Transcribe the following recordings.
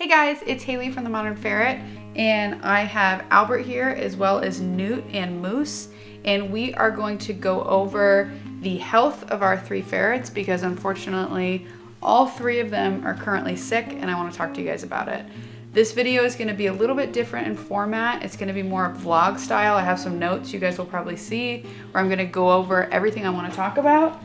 Hey guys, it's Haley from The Modern Ferret, and I have Albert here as well as Newt and Moose, and we are going to go over the health of our three ferrets because unfortunately all three of them are currently sick, and I want to talk to you guys about it. This video is going to be a little bit different in format. It's going to be more vlog style. I have some notes you guys will probably see where I'm going to go over everything I want to talk about.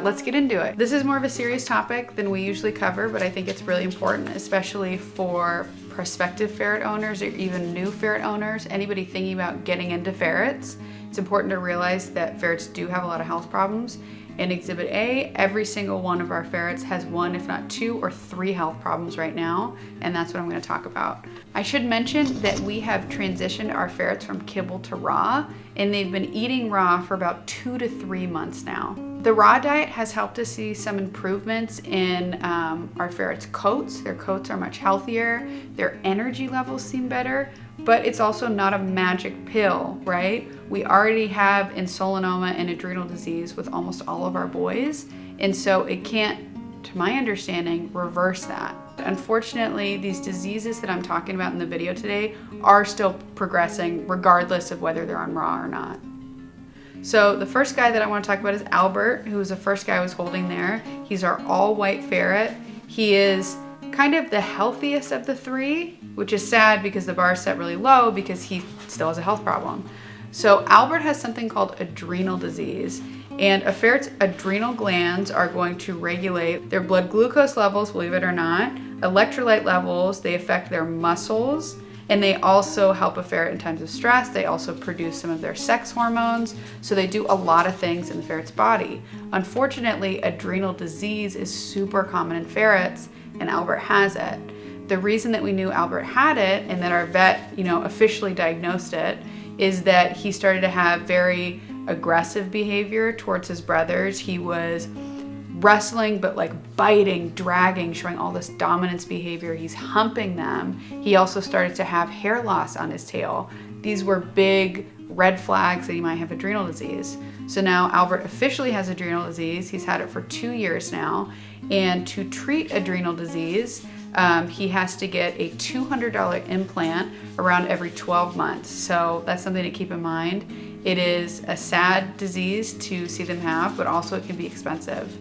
Let's get into it. This is more of a serious topic than we usually cover, but I think it's really important, especially for prospective ferret owners or even new ferret owners, anybody thinking about getting into ferrets. It's important to realize that ferrets do have a lot of health problems. In Exhibit A, every single one of our ferrets has one, if not two or three health problems right now, and that's what I'm going to talk about. I should mention that we have transitioned our ferrets from kibble to raw, and they've been eating raw for about 2 to 3 months now. The raw diet has helped us see some improvements in our ferrets' coats. Their coats are much healthier, their energy levels seem better, but it's also not a magic pill, right? We already have insulinoma and adrenal disease with almost all of our boys, and so it can't, to my understanding, reverse that. Unfortunately, these diseases that I'm talking about in the video today are still progressing regardless of whether they're on raw or not. So the first guy that I want to talk about is Albert, who was the first guy I was holding there. He's our all-white ferret. He is kind of the healthiest of the three, which is sad because the bar is set really low because he still has a health problem. So Albert has something called adrenal disease, and a ferret's adrenal glands are going to regulate their blood glucose levels, believe it or not, electrolyte levels, they affect their muscles, and they also help a ferret in times of stress. They also produce some of their sex hormones, so they do a lot of things in the ferret's body. Unfortunately, adrenal disease is super common in ferrets, and Albert has it. The reason that we knew Albert had it and that our vet, officially diagnosed it is that he started to have very aggressive behavior towards his brothers. He was wrestling, but like biting, dragging, showing all this dominance behavior. He's humping them. He also started to have hair loss on his tail. These were big red flags that he might have adrenal disease. So now Albert officially has adrenal disease. He's had it for 2 years now. And to treat adrenal disease, he has to get a $200 implant around every 12 months. So that's something to keep in mind. It is a sad disease to see them have, but also it can be expensive.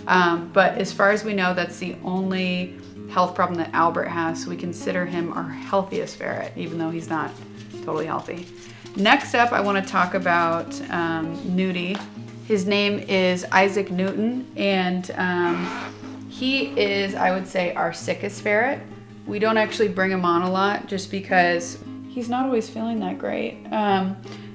But as far as we know, that's the only health problem that Albert has. So we consider him our healthiest ferret, even though he's not totally healthy. Next up, I want to talk about Nudie. His name is Isaac Newton, and he is, I would say, our sickest ferret. We don't actually bring him on a lot just because he's not always feeling that great.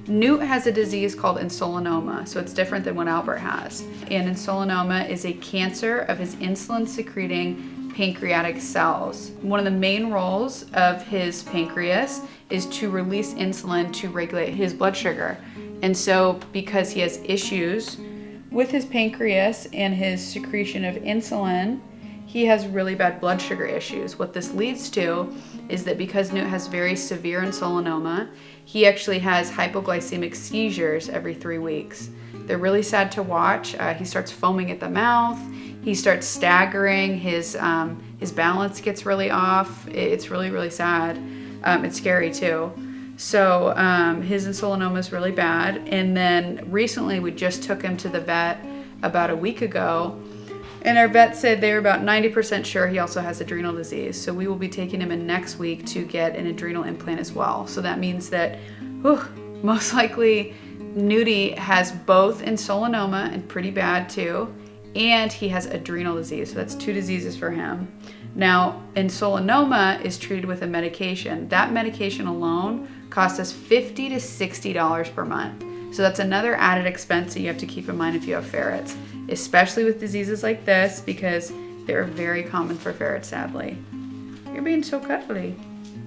Newt has a disease called insulinoma, so it's different than what Albert has. And insulinoma is a cancer of his insulin-secreting pancreatic cells. One of the main roles of his pancreas is to release insulin to regulate his blood sugar. And so because he has issues with his pancreas and his secretion of insulin, he has really bad blood sugar issues. What this leads to is that because Newt has very severe insulinoma, he actually has hypoglycemic seizures every 3 weeks. They're really sad to watch. He starts foaming at the mouth. He starts staggering. His balance gets really off. It's really, really sad. It's scary too. So his insulinoma is really bad. And then recently we just took him to the vet about a week ago, and our vet said they were about 90% sure he also has adrenal disease. So we will be taking him in next week to get an adrenal implant as well. So that means that most likely Nudie has both insulinoma, and pretty bad too, and he has adrenal disease. So that's 2 diseases for him. Now, insulinoma is treated with a medication. That medication alone costs us $50 to $60 per month. So that's another added expense that you have to keep in mind if you have ferrets, especially with diseases like this, because they're very common for ferrets, sadly. You're being so cuddly.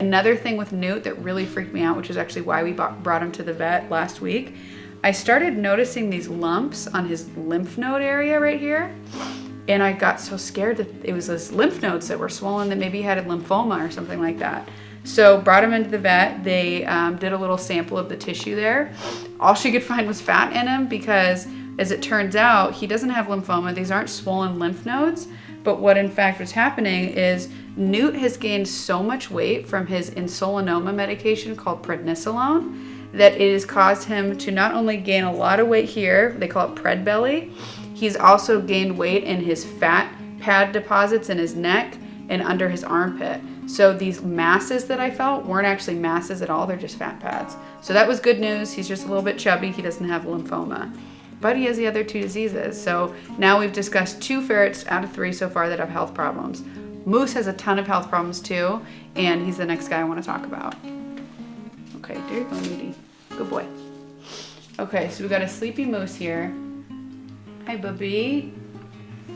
Another thing with Newt that really freaked me out, which is actually why we brought him to the vet last week, I started noticing these lumps on his lymph node area right here. And I got so scared that it was those lymph nodes that were swollen, that maybe he had a lymphoma or something like that. So brought him into the vet. They did a little sample of the tissue there. All she could find was fat in him because, as it turns out, he doesn't have lymphoma. These aren't swollen lymph nodes, But what in fact was happening is Newt has gained so much weight from his insulinoma medication called prednisolone that it has caused him to not only gain a lot of weight here, they call it pred belly, he's also gained weight in his fat pad deposits in his neck and under his armpit. So these masses that I felt weren't actually masses at all, they're just fat pads. So that was good news. He's just a little bit chubby. He doesn't have lymphoma, but he has the other 2 diseases. So now we've discussed 2 ferrets out of 3 so far that have health problems. Moose has a ton of health problems too, and he's the next guy I want to talk about. Okay, there you go, Nudie. Good boy. Okay, so we got a sleepy Moose here. Hi, Bubby.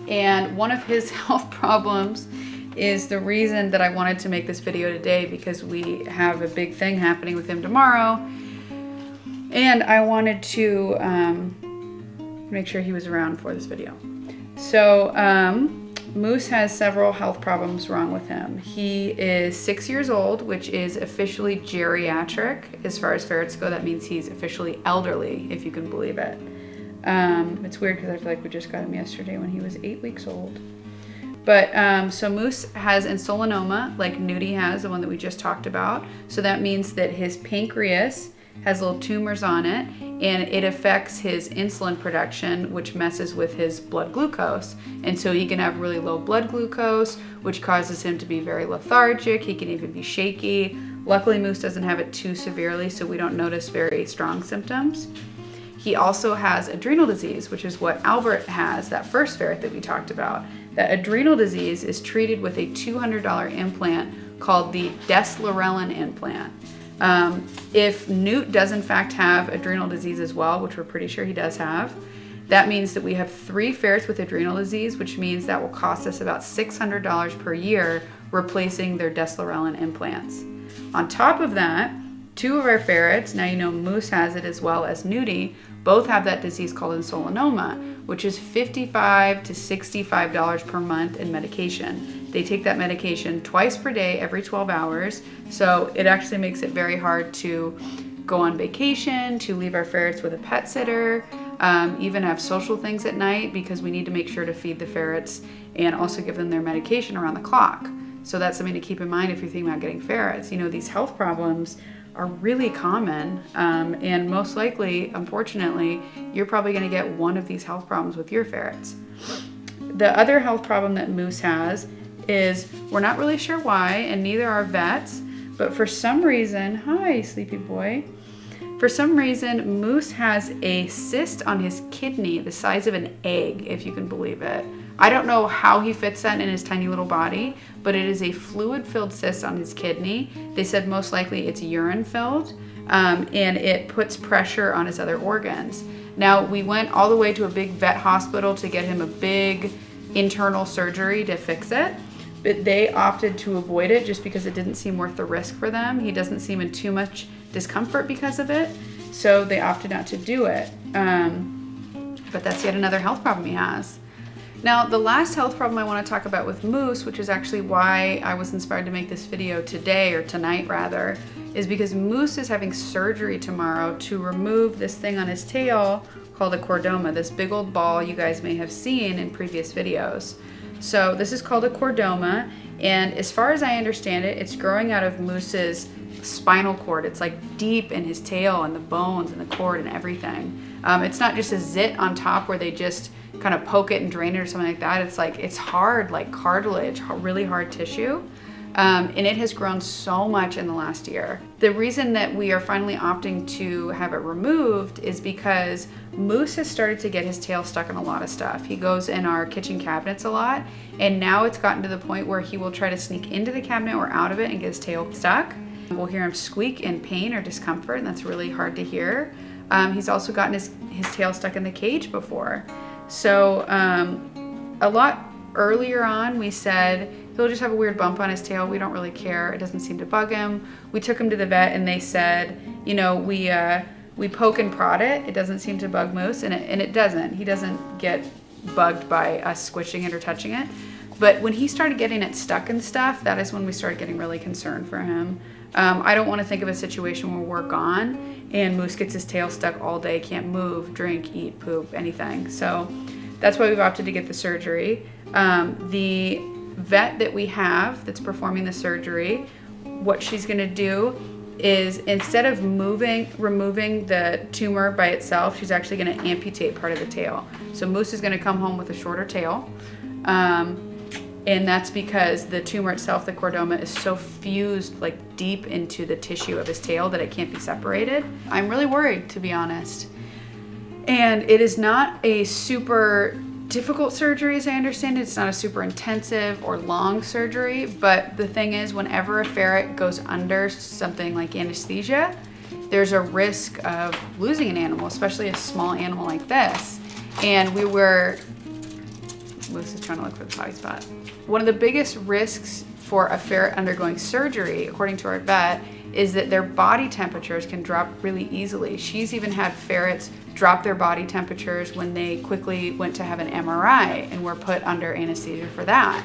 And one of his health problems is the reason that I wanted to make this video today, because we have a big thing happening with him tomorrow, and I wanted to make sure he was around for this video. So Moose has several health problems wrong with him. He is 6 years old, which is officially geriatric. As far as ferrets go, that means he's officially elderly, if you can believe it. It's weird because I feel like we just got him yesterday when he was 8 weeks old. But so Moose has insulinoma, like Nudie has, the one that we just talked about. So that means that his pancreas has little tumors on it, and it affects his insulin production, which messes with his blood glucose. And so he can have really low blood glucose, which causes him to be very lethargic. He can even be shaky. Luckily, Moose doesn't have it too severely, so we don't notice very strong symptoms. He also has adrenal disease, which is what Albert has, that first ferret that we talked about. That adrenal disease is treated with a $200 implant called the deslorelin implant. If Newt does in fact have adrenal disease as well, which we're pretty sure he does have, that means that we have 3 ferrets with adrenal disease, which means that will cost us about $600 per year replacing their deslorelin implants. On top of that, 2 of our ferrets, now you know Moose has it as well as Nudie, both have that disease called insulinoma, which is $55 to $65 per month in medication. They take that medication twice per day, every 12 hours. So it actually makes it very hard to go on vacation, to leave our ferrets with a pet sitter, even have social things at night, because we need to make sure to feed the ferrets and also give them their medication around the clock. So that's something to keep in mind if you're thinking about getting ferrets. You know, these health problems are really common, and most likely, unfortunately, you're probably going to get one of these health problems with your ferrets. The other health problem that Moose has is, we're not really sure why, and neither are vets, but for some reason, hi, sleepy boy. For some reason, Moose has a cyst on his kidney the size of an egg, if you can believe it. I don't know how he fits that in his tiny little body, but it is a fluid-filled cyst on his kidney. They said most likely it's urine-filled, and it puts pressure on his other organs. Now, we went all the way to a big vet hospital to get him a big internal surgery to fix it, but they opted to avoid it just because it didn't seem worth the risk for them. He doesn't seem in too much discomfort because of it, so they opted not to do it. But that's yet another health problem he has. Now, the last health problem I want to talk about with Moose, which is actually why I was inspired to make this video today, or tonight rather, is because Moose is having surgery tomorrow to remove this thing on his tail called a chordoma, this big old ball you guys may have seen in previous videos. So this is called a chordoma, and as far as I understand it, it's growing out of Moose's spinal cord. It's like deep in his tail and the bones and the cord and everything. It's not just a zit on top where they just kind of poke it and drain it or something like that. It's like, it's hard, like cartilage, really hard tissue. And it has grown so much in the last year. The reason that we are finally opting to have it removed is because Moose has started to get his tail stuck in a lot of stuff. He goes in our kitchen cabinets a lot, and now it's gotten to the point where he will try to sneak into the cabinet or out of it and get his tail stuck. We'll hear him squeak in pain or discomfort, and that's really hard to hear. He's also gotten his tail stuck in the cage before. So a lot earlier on, we said he'll just have a weird bump on his tail. We don't really care. It doesn't seem to bug him. We took him to the vet, and they said, you know, we poke and prod it. It doesn't seem to bug Moose, and it doesn't. He doesn't get bugged by us squishing it or touching it. But when he started getting it stuck and stuff, that is when we started getting really concerned for him. I don't want to think of a situation where we're gone and Moose gets his tail stuck all day, can't move, drink, eat, poop, anything. So That's why we've opted to get the surgery. The vet that we have that's performing the surgery, what she's gonna do is, instead of removing the tumor by itself, she's actually gonna amputate part of the tail. So Moose is gonna come home with a shorter tail. And that's because the tumor itself, the chordoma, is so fused like deep into the tissue of his tail that it can't be separated. I'm really worried, to be honest. And it is not a super difficult surgery, as I understand it. It's not a super intensive or long surgery, but the thing is, whenever a ferret goes under something like anesthesia, there's a risk of losing an animal, especially a small animal like this. And Moose is trying to look for the potty spot. One of the biggest risks for a ferret undergoing surgery, according to our vet, is that their body temperatures can drop really easily. She's even had ferrets drop their body temperatures when they quickly went to have an MRI and were put under anesthesia for that.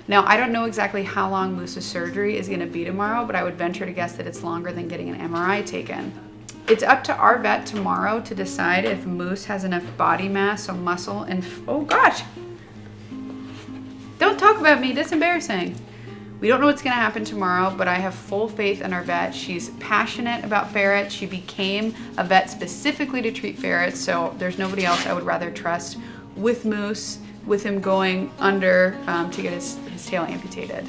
Now, I don't know exactly how long Moose's surgery is gonna be tomorrow, but I would venture to guess that it's longer than getting an MRI taken. It's up to our vet tomorrow to decide if Moose has enough body mass, so muscle, and oh gosh, don't talk about me, that's embarrassing. We don't know what's gonna happen tomorrow, but I have full faith in our vet. She's passionate about ferrets. She became a vet specifically to treat ferrets, so there's nobody else I would rather trust with Moose, with him going under to get his tail amputated.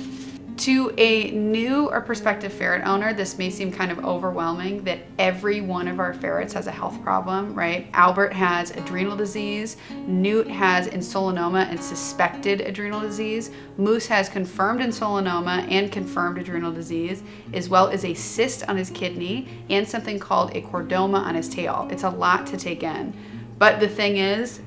To a new or prospective ferret owner, this may seem kind of overwhelming that every one of our ferrets has a health problem, right? Albert has adrenal disease, Newt has insulinoma and suspected adrenal disease, Moose has confirmed insulinoma and confirmed adrenal disease, as well as a cyst on his kidney and something called a chordoma on his tail. It's a lot to take in. But the thing is,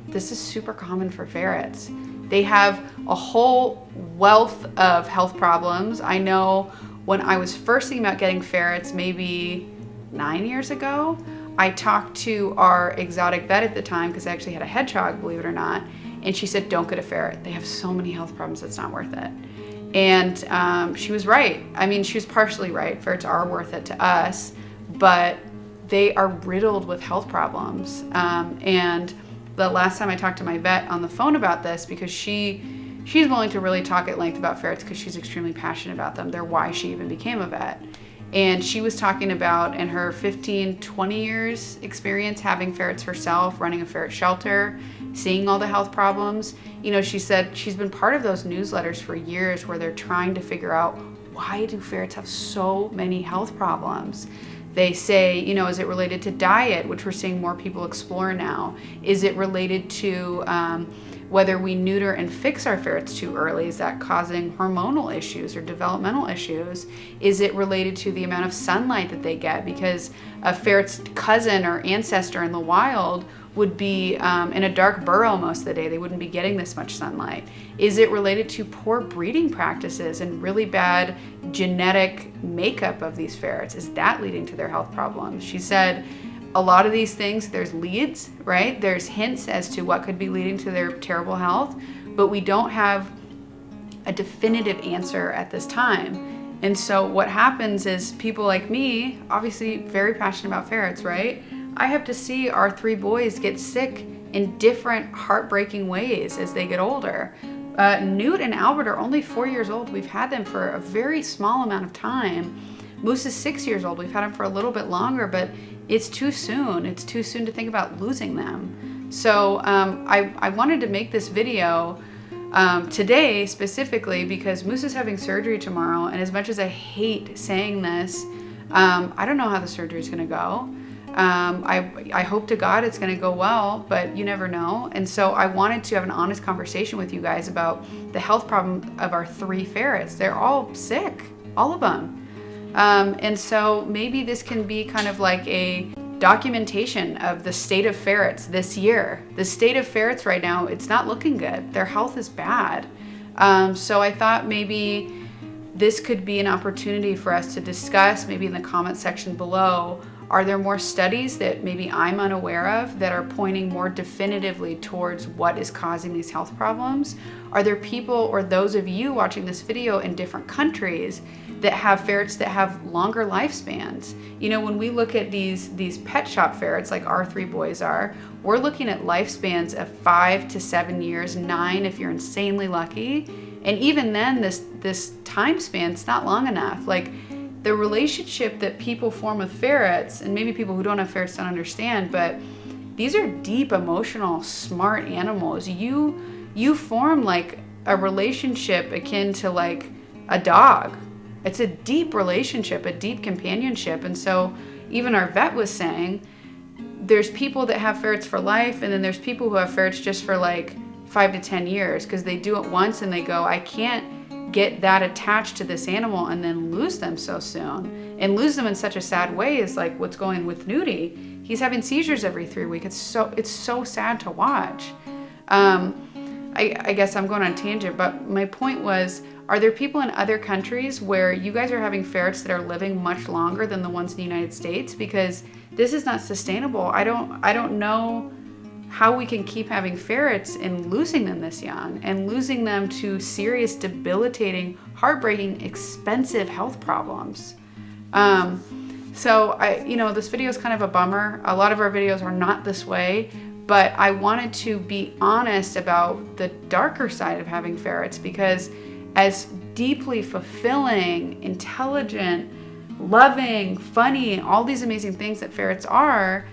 this is super common for ferrets. They have a whole wealth of health problems. I know when I was first thinking about getting ferrets, maybe 9 years ago, I talked to our exotic vet at the time, because I actually had a hedgehog, believe it or not, and she said, don't get a ferret. They have so many health problems, it's not worth it. And she was right. I mean, she was partially right. Ferrets are worth it to us, but they are riddled with health problems. And the last time I talked to my vet on the phone about this, because she's willing to really talk at length about ferrets because she's extremely passionate about them. They're why she even became a vet. And she was talking about, in her 15, 20 years experience having ferrets herself, running a ferret shelter, seeing all the health problems, you know, she said she's been part of those newsletters for years where they're trying to figure out, why do ferrets have so many health problems? They say, you know, is it related to diet, which we're seeing more people explore now? Is it related to whether we neuter and fix our ferrets too early? Is that causing hormonal issues or developmental issues? Is it related to the amount of sunlight that they get? Because a ferret's cousin or ancestor in the wild would be in a dark burrow most of the day. They wouldn't be getting this much sunlight. Is it related to poor breeding practices and really bad genetic makeup of these ferrets? Is that leading to their health problems? She said a lot of these things, there's leads, right? There's hints as to what could be leading to their terrible health, but we don't have a definitive answer at this time. And so what happens is people like me, obviously very passionate about ferrets, right? I have to see our 3 boys get sick in different heartbreaking ways as they get older. Newt and Albert are only 4 years old. We've had them for a very small amount of time. Moose is 6 years old. We've had him for a little bit longer, but it's too soon. It's too soon to think about losing them. So I wanted to make this video today specifically because Moose is having surgery tomorrow, and as much as I hate saying this, I don't know how the surgery is going to go. I hope to God it's going to go well, but you never know. And so I wanted to have an honest conversation with you guys about the health problem of our 3 ferrets. They're all sick, all of them. And so maybe this can be kind of like a documentation of the state of ferrets this year. The state of ferrets right now, it's not looking good. Their health is bad. So I thought maybe this could be an opportunity for us to discuss, maybe in the comment section below, Are there more studies that maybe I'm unaware of that are pointing more definitively towards what is causing these health problems? Are there people or those of you watching this video in different countries that have ferrets that have longer lifespans? You know, when we look at these pet shop ferrets like our 3 boys are, we're looking at lifespans of 5 to 7 years, 9 if you're insanely lucky. And even then, this time span's not long enough. Like, the relationship that people form with ferrets, and maybe people who don't have ferrets don't understand, but these are deep, emotional, smart animals. You form like a relationship akin to like a dog. It's a deep relationship, a deep companionship. And so even our vet was saying, there's people that have ferrets for life, and then there's people who have ferrets just for like 5 to 10 years because they do it once and they go, I can't get that attached to this animal and then lose them so soon, and lose them in such a sad way is like what's going with Nudie. He's having seizures every 3 weeks. It's so sad to watch. I guess I'm going on a tangent, but my point was, are there people in other countries where you guys are having ferrets that are living much longer than the ones in the United States? Because this is not sustainable. I don't know how we can keep having ferrets and losing them this young, and losing them to serious, debilitating, heartbreaking, expensive health problems. So this video is kind of a bummer. A lot of our videos are not this way, but I wanted to be honest about the darker side of having ferrets, because as deeply fulfilling, intelligent, loving, funny, all these amazing things that ferrets are,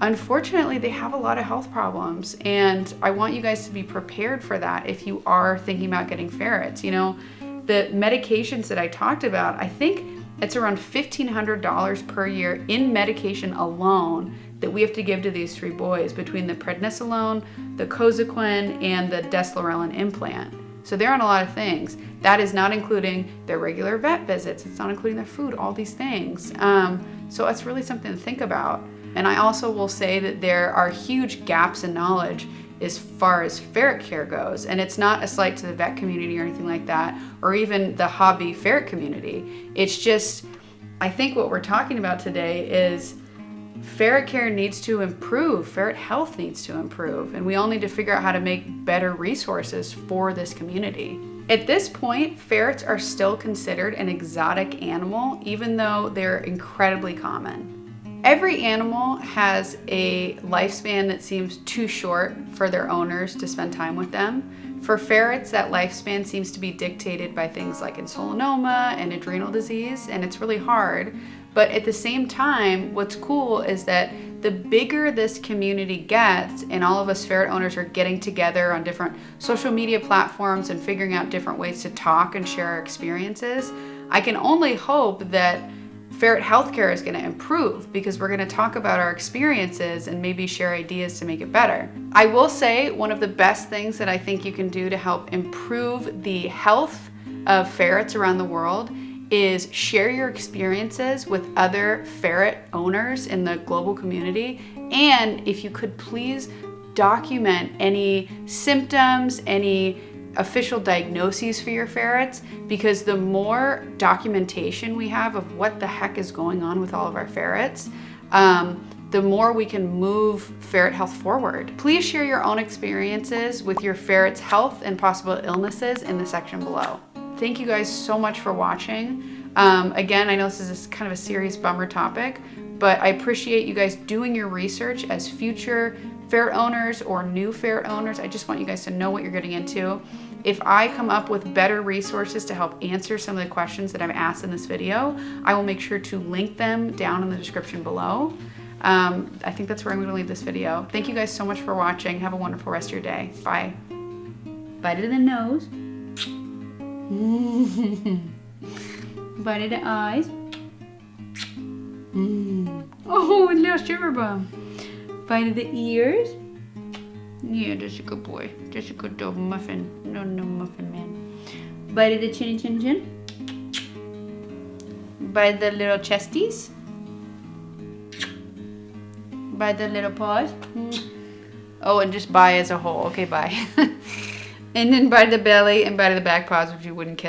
unfortunately, they have a lot of health problems, and I want you guys to be prepared for that if you are thinking about getting ferrets. You know, the medications that I talked about, I think it's around $1,500 per year in medication alone that we have to give to these 3 boys, between the prednisolone, the cosequin, and the deslorelin implant. So they're on a lot of things. That is not including their regular vet visits. It's not including their food, all these things. So it's really something to think about. And I also will say that there are huge gaps in knowledge as far as ferret care goes. And it's not a slight to the vet community or anything like that, or even the hobby ferret community. It's just, I think what we're talking about today is ferret care needs to improve, ferret health needs to improve, and we all need to figure out how to make better resources for this community. At this point, ferrets are still considered an exotic animal, even though they're incredibly common. Every animal has a lifespan that seems too short for their owners to spend time with them. For ferrets, that lifespan seems to be dictated by things like insulinoma and adrenal disease, and it's really hard. But at the same time, what's cool is that the bigger this community gets, and all of us ferret owners are getting together on different social media platforms and figuring out different ways to talk and share our experiences, I can only hope that ferret healthcare is going to improve, because we're going to talk about our experiences and maybe share ideas to make it better. I will say one of the best things that I think you can do to help improve the health of ferrets around the world is share your experiences with other ferret owners in the global community. And if you could please document any symptoms, any official diagnoses for your ferrets, because the more documentation we have of what the heck is going on with all of our ferrets, the more we can move ferret health forward. Please share your own experiences with your ferret's health and possible illnesses in the section below. Thank you guys so much for watching. Again, I know this is kind of a serious bummer topic, but I appreciate you guys doing your research as future ferret owners or new ferret owners. I just want you guys to know what you're getting into. If I come up with better resources to help answer some of the questions that I've asked in this video, I will make sure to link them down in the description below. I think that's where I'm going to leave this video. Thank you guys so much for watching. Have a wonderful rest of your day. Bye. Bite of the nose. Bite of the eyes. Oh, a little sugar bomb. Bite of the ears. Yeah, that's a good boy. That's a good dog. Muffin. No, muffin man. Bite of the chin. Bite the little chesties. Bite the little paws. Oh, and just bye as a whole. Okay, bye. And then bite the belly and bite of the back paws, which you wouldn't kiss.